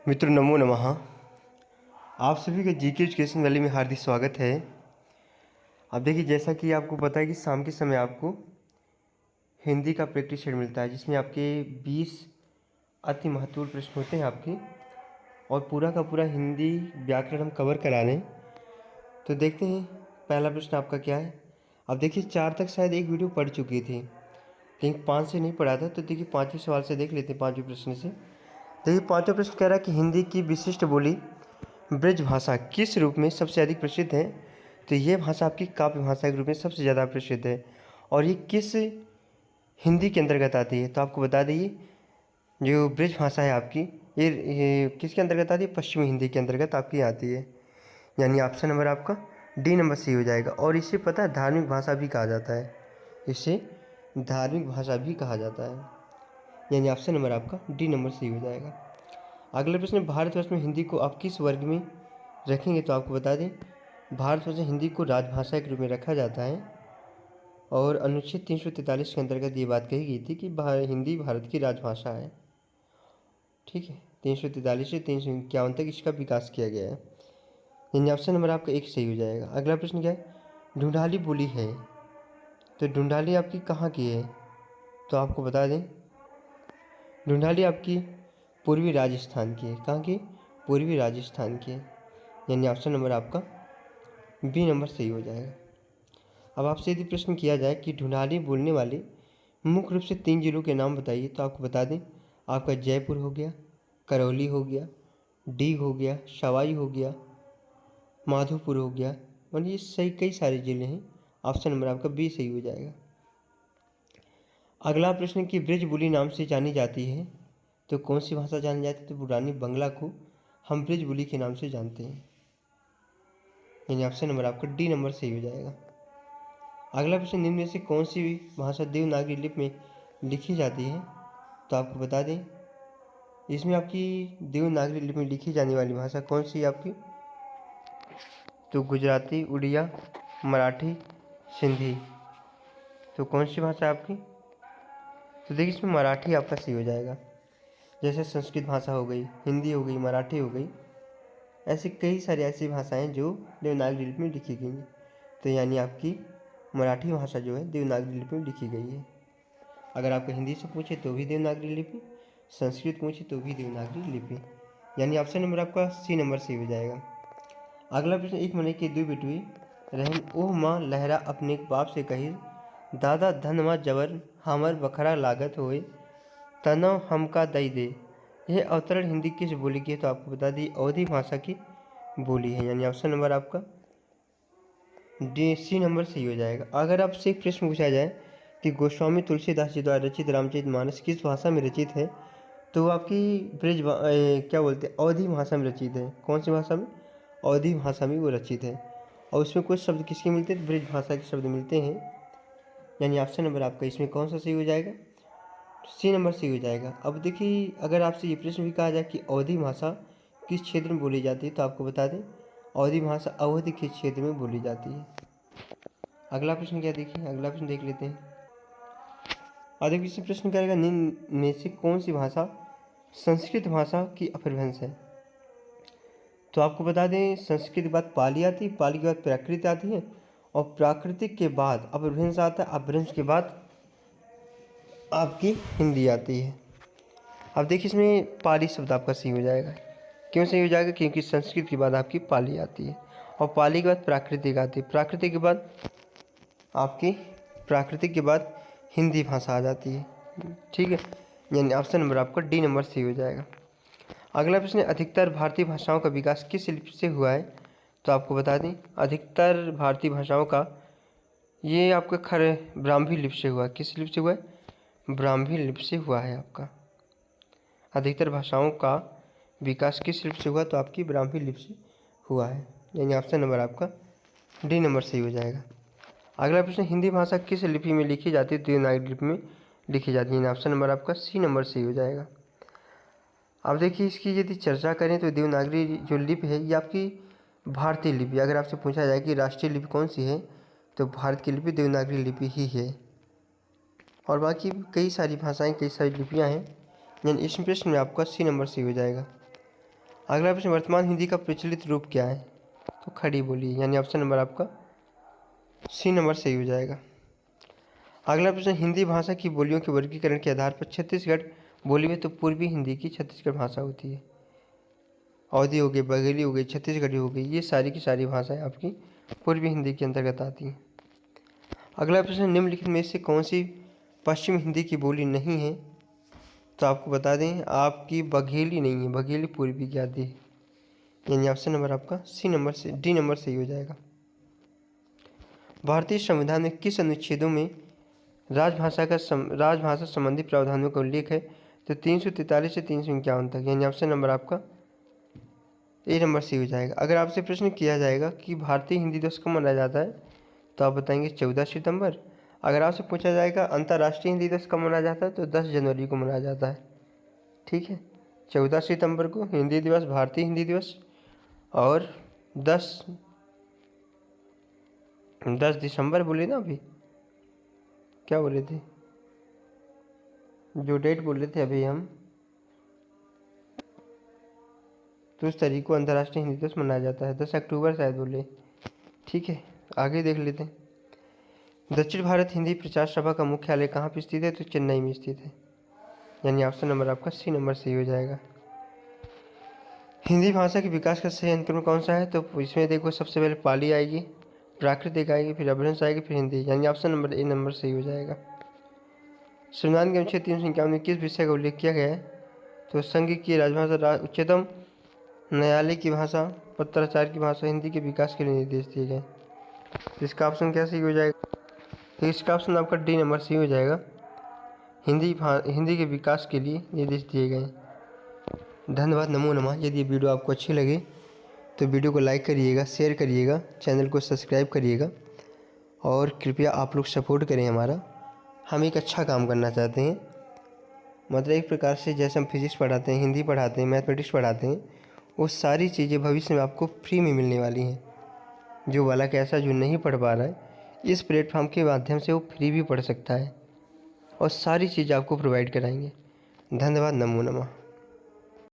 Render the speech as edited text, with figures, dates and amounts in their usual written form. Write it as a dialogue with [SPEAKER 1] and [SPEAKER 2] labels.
[SPEAKER 1] मित्रों नमो नमः। आप सभी का जीके एजुकेशन वैली में हार्दिक स्वागत है। अब देखिए, जैसा कि आपको पता है कि शाम के समय आपको हिंदी का प्रैक्टिस सेट मिलता है, जिसमें आपके 20 अति महत्वपूर्ण प्रश्न होते हैं आपके, और पूरा का पूरा हिंदी व्याकरण हम कवर करा लें। तो देखते हैं पहला प्रश्न आपका क्या है। अब देखिए, 4 तक शायद एक वीडियो पढ़ चुकी थी, लेकिन 5 से नहीं पढ़ा था। तो देखिए 5वें सवाल से देख लेते हैं, 5वें प्रश्न से। देखिए 5वां प्रश्न कह रहा है कि हिंदी की विशिष्ट बोली ब्रज भाषा किस रूप में सबसे अधिक प्रसिद्ध है। तो ये भाषा आपकी काव्य भाषा के रूप में सबसे ज़्यादा प्रसिद्ध है, और ये किस हिंदी के अंतर्गत आती है। तो आपको बता दें, जो ब्रज भाषा है आपकी, ये किसके अंतर्गत आती है? पश्चिमी हिंदी के अंतर्गत आपकी आती है। यानी ऑप्शन नंबर आपका डी नंबर सही हो जाएगा। और इसे पता है धार्मिक भाषा भी कहा जाता है, इसे धार्मिक भाषा भी कहा जाता है। यानी ऑप्शन नंबर आपका डी नंबर सही हो जाएगा। अगला प्रश्न, भारतवर्ष में हिंदी को आप किस वर्ग में रखेंगे। तो आपको बता दें, भारतवर्ष में हिंदी को राजभाषा के रूप में रखा जाता है, और अनुच्छेद 343 के अंतर्गत ये बात कही गई थी कि हिंदी भारत की राजभाषा है। ठीक है, 343 से 351 तक इसका विकास किया गया है। यानी ऑप्शन नंबर आपका एक सही हो जाएगा। अगला प्रश्न क्या है, ढूंढाली बोली है, तो ढूंढाली आपकी कहाँ की है। तो आपको बता दें, ढूंढाली आपकी पूर्वी राजस्थान की है। कहाँ की? पूर्वी राजस्थान की है। यानी ऑप्शन नंबर आपका बी नंबर सही हो जाएगा। अब आपसे यदि प्रश्न किया जाए कि ढूंढाली बोलने वाले मुख्य रूप से 3 जिलों के नाम बताइए, तो आपको बता दें, आपका जयपुर हो गया, करौली हो गया, डीग हो गया, सवाई हो गया, माधोपुर हो गया। और ये सही कई सारे जिले हैं। ऑप्शन नंबर आपका बी सही हो जाएगा। अगला प्रश्न कि ब्रज बोली नाम से जानी जाती है, तो कौन सी भाषा जानी जाती है। तो पुरानी बंगला को हम ब्रज बोली के नाम से जानते हैं। यानी ऑप्शन नंबर आपका डी नंबर सही हो जाएगा। अगला प्रश्न, निम्न में से कौन सी भाषा देवनागरी लिपि में लिखी जाती है। तो आपको बता दें, इसमें आपकी देवनागरी लिपि में लिखी जाने वाली भाषा कौन सी है आपकी। तो गुजराती, उड़िया, मराठी, सिंधी। तो कौन सी भाषा है आपकी। तो देखिए, इसमें मराठी आपका सही हो जाएगा। जैसे संस्कृत भाषा हो गई, हिंदी हो गई, मराठी हो गई, ऐसी कई सारी ऐसी भाषाएं जो देवनागरी लिपि में लिखी गई हैं। तो यानी आपकी मराठी भाषा जो है देवनागरी लिपि में लिखी गई है। अगर आपको हिंदी से पूछे तो भी देवनागरी लिपि, संस्कृत पूछे तो भी देवनागरी लिपि। यानी ऑप्शन नंबर आपका सी नंबर सही हो जाएगा। अगला प्रश्न, एक महीने की 2 बेटुई रहन ओह माँ लहरा अपने बाप से कही, दादा धन माँ जबर हमर बखरा लागत होए, तनव हमका दई दे। यह अवतरण हिंदी किस बोली की है। तो आपको बता दी, अवधी भाषा की बोली है। यानी ऑप्शन नंबर आपका डी सी नंबर सही हो जाएगा। अगर आपसे एक प्रश्न पूछा जाए कि गोस्वामी तुलसीदास जी द्वारा रचित रामचरितमानस किस भाषा में रचित है, तो वो आपकी क्या बोलते हैं, अवधी भाषा में रचित है। कौन सी भाषा में? अवधी भाषा में वो रचित है। और उसमें कुछ शब्द किसके मिलते हैं? ब्रज भाषा के शब्द मिलते हैं। यानी ऑप्शन नंबर आपका इसमें कौन सा सही हो जाएगा? सी नंबर सही हो जाएगा। अब देखिए, अगर आपसे ये प्रश्न भी कहा जाए कि अवधी भाषा किस क्षेत्र में बोली जाती है, तो आपको बता दें, अवधी भाषा अवधि के क्षेत्र में बोली जाती है। अगला प्रश्न क्या, देखिए अगला प्रश्न देख लेते हैं। और देखिए, इसी प्रश्न करेगा, निम्न में से कौन सी भाषा संस्कृत भाषा की अपभ्रंश है। तो आपको बता दें, संस्कृत के बाद पाली आती है, पाली के बाद प्राकृत आती है, और प्राकृतिक के बाद अपभ्रंश आता है, अपभ्रंश के बाद आपकी हिंदी आती है। अब देखिए, इसमें पाली शब्द आपका सही हो जाएगा। क्यों सही हो जाएगा? क्योंकि संस्कृत के बाद आपकी पाली आती है, और पाली के बाद प्राकृतिक आती है, प्राकृतिक के बाद आपकी प्राकृतिक के बाद हिंदी भाषा आ जाती है। ठीक है, यानी ऑप्शन नंबर आपका डी नंबर सही हो जाएगा। अगला प्रश्न, अधिकतर भारतीय भाषाओं का विकास किस लिपि से हुआ है। तो आपको बता दें, अधिकतर भारतीय भाषाओं का ये आपका ब्राह्मी लिपि से हुआ। किस लिपि से हुआ है? ब्राह्मी लिपि से हुआ है आपका। अधिकतर भाषाओं का विकास किस लिपि से हुआ? तो आपकी ब्राह्मी लिपि से हुआ है। यानी ऑप्शन नंबर आपका डी नंबर सही हो जाएगा। अगला प्रश्न, हिंदी भाषा किस लिपि में लिखी जाती है। देवनागरी लिपि में लिखी जाती है। ऑप्शन नंबर आपका सी नंबर सही हो जाएगा। अब देखिए, इसकी यदि चर्चा करें तो देवनागरी जो लिपि है ये आपकी भारतीय लिपि। अगर आपसे पूछा जाए कि राष्ट्रीय लिपि कौन सी है, तो भारत की लिपि देवनागरी लिपि ही है। और बाकी कई सारी भाषाएं, कई सारी लिपियां हैं। यानी इस प्रश्न में आपका सी नंबर सही हो जाएगा। अगला प्रश्न, वर्तमान हिंदी का प्रचलित रूप क्या है? तो खड़ी बोली, यानी ऑप्शन नंबर आपका सी नंबर सही हो जाएगा। अगला प्रश्न, हिंदी भाषा की बोलियों के वर्गीकरण के आधार पर छत्तीसगढ़ बोली में तो पूर्वी हिंदी की छत्तीसगढ़ भाषा होती है। अवधी हो गई, बघेली हो गई, छत्तीसगढ़ी हो गई, ये सारी की सारी भाषाएं आपकी पूर्वी हिंदी के अंतर्गत आती हैं। अगला प्रश्न, निम्नलिखित में से कौन सी पश्चिम हिंदी की बोली नहीं है? तो आपको बता दें, आपकी बघेली नहीं है, बघेली पूर्वी की आती है, यानी ऑप्शन नंबर आपका सी नंबर से डी नंबर सही हो जाएगा। भारतीय संविधान में किस अनुच्छेदों में राजभाषा संबंधी प्रावधानों का उल्लेख है? तो 343 से 351 तक, यानी ऑप्शन नंबर आपका ए नंबर सही हो जाएगा। अगर आपसे प्रश्न किया जाएगा कि भारतीय हिंदी दिवस कब मनाया जाता है, तो आप बताएंगे 14 सितंबर। अगर आपसे पूछा जाएगा अंतर्राष्ट्रीय हिंदी दिवस कब मनाया जाता है, तो 10 जनवरी को मनाया जाता है। ठीक है, 14 सितंबर को हिंदी दिवस, भारतीय हिंदी दिवस, और 10 दिसंबर बोले ना अभी, क्या बोले थे, जो डेट बोल रहे थे अभी हम, तो उस तारीख को अंतर्राष्ट्रीय हिंदी दिवस मनाया जाता है। 10 अक्टूबर शायद बोले। ठीक है, आगे देख लेते हैं। दक्षिण भारत हिंदी प्रचार सभा का मुख्यालय कहाँ पर स्थित है? तो चेन्नई में स्थित है, यानी ऑप्शन नंबर आपका सी नंबर सही हो जाएगा। हिंदी भाषा के विकास का सही अनुक्रम कौन सा है? तो इसमें देखो, सबसे पहले पाली आएगी, प्राकृतिक आएगी, फिर अपभ्रंश आएगी, फिर हिंदी, यानी ऑप्शन नंबर ए नंबर सही हो जाएगा। संविधान के अनुच्छेद 351 में किस विषय का उल्लेख किया गया है? तो संघ की राजभाषा, उच्चतम न्यायालय की भाषा, पत्राचार की भाषा, हिंदी के विकास के लिए निर्देश दिए गए। इसका ऑप्शन क्या सही हो जाएगा? तो इसका ऑप्शन आपका डी नंबर सही हो जाएगा। हिंदी के विकास के लिए निर्देश दिए गए। धन्यवाद, नमो नमः। यदि ये वीडियो आपको अच्छी लगे तो वीडियो को लाइक करिएगा, शेयर करिएगा, चैनल को सब्सक्राइब करिएगा, और कृपया आप लोग सपोर्ट करें हमारा। हम एक अच्छा काम करना चाहते हैं, मतलब एक प्रकार से जैसे हम फिजिक्स पढ़ाते हैं, हिंदी पढ़ाते हैं, मैथमेटिक्स पढ़ाते हैं, वो सारी चीज़ें भविष्य में आपको फ्री में मिलने वाली हैं। जो वाला कैसा जो नहीं पढ़ पा रहा है, इस प्लेटफॉर्म के माध्यम से वो फ्री भी पढ़ सकता है, और सारी चीज़ आपको प्रोवाइड कराएंगे। धन्यवाद, नमो नमः।